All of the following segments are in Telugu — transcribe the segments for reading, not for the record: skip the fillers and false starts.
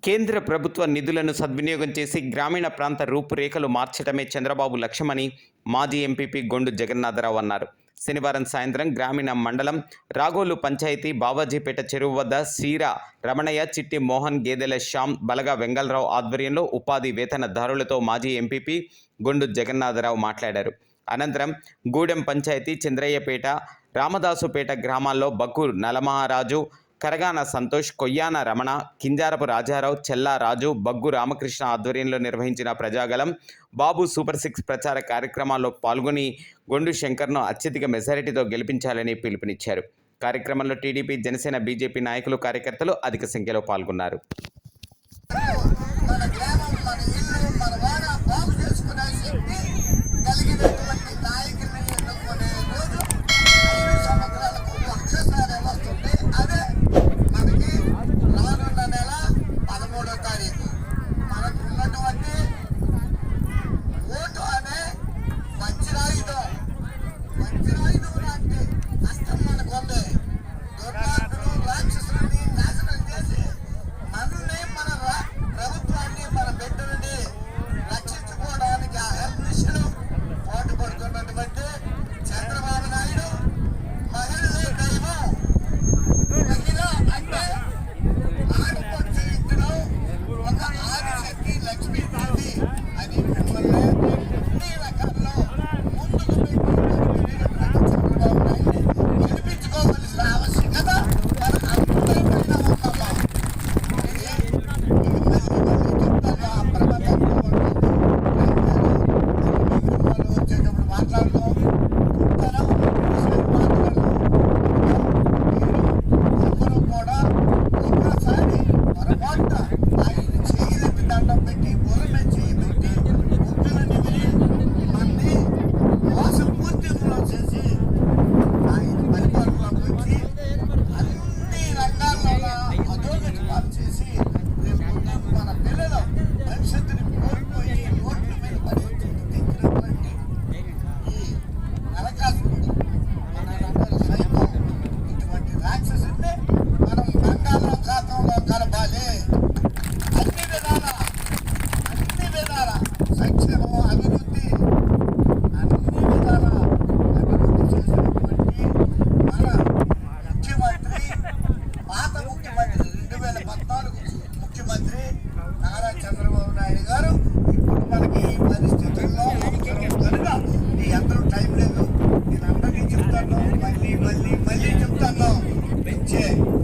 కేంద్ర ప్రభుత్వ నిధులను సద్వినియోగం చేసి గ్రామీణ ప్రాంత రూపురేఖలు మార్చడమే చంద్రబాబు లక్ష్యమని మాజీ ఎంపీపీ గొండు జగన్నాథరావు అన్నారు. శనివారం సాయంత్రం గ్రామీణ మండలం రాగోలు పంచాయతీ బావాజీపేట చెరువు వద్ద శ్రీర రమణయ్య, చిట్టి మోహన్, గేదెల శ్యామ్, బలగా వెంగళరావు ఆధ్వర్యంలో ఉపాధి వేతనదారులతో మాజీ ఎంపీపీ గొండు జగన్నాథరావు మాట్లాడారు. అనంతరం గూడెం పంచాయతీ, చంద్రయ్యపేట, రామదాసుపేట గ్రామాల్లో బగ్గు నలమహారాజు, కరగాన సంతోష్, కొయ్యాన రమణ, కింజారపు రాజారావు, చెల్లా రాజు, బగ్గు రామకృష్ణ ఆధ్వర్యంలో నిర్వహించిన ప్రజాగలం, బాబు సూపర్ 6 ప్రచార కార్యక్రమాల్లో పాల్గొని గొండు శంకర్ను అత్యధిక మెజారిటీతో గెలిపించాలని పిలుపునిచ్చారు. కార్యక్రమంలో టీడీపీ, జనసేన, బీజేపీ నాయకులు, కార్యకర్తలు అధిక సంఖ్యలో పాల్గొన్నారు.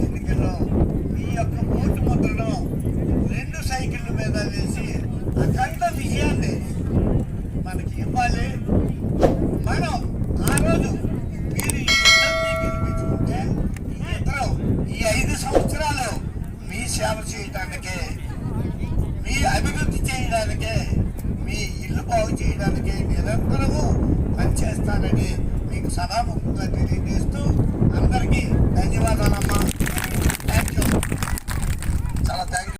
ఎన్నికల్లో మీ యొక్క ఓటు ముద్రను 2 సైకిళ్ళ మీద వేసి అఖండ విజయాన్ని మనకి ఇవ్వాలి. మనం ఆ రోజు మీరు ఈ ఇద్దరిని గెలిపించుకుంటే ఈ 5 సంవత్సరాలు మీ సేవ చేయడానికే, మీ అభివృద్ధి చేయడానికే, మీ ఇల్లు బాగు చేయడానికే నిరంతరము పనిచేస్తానని మీకు సభాముఖంగా తెలియజేస్తూ అందరికీ ధన్యవాదాలమ్మా. థ్యాంక్ యూ, చాలా థ్యాంక్ యూ.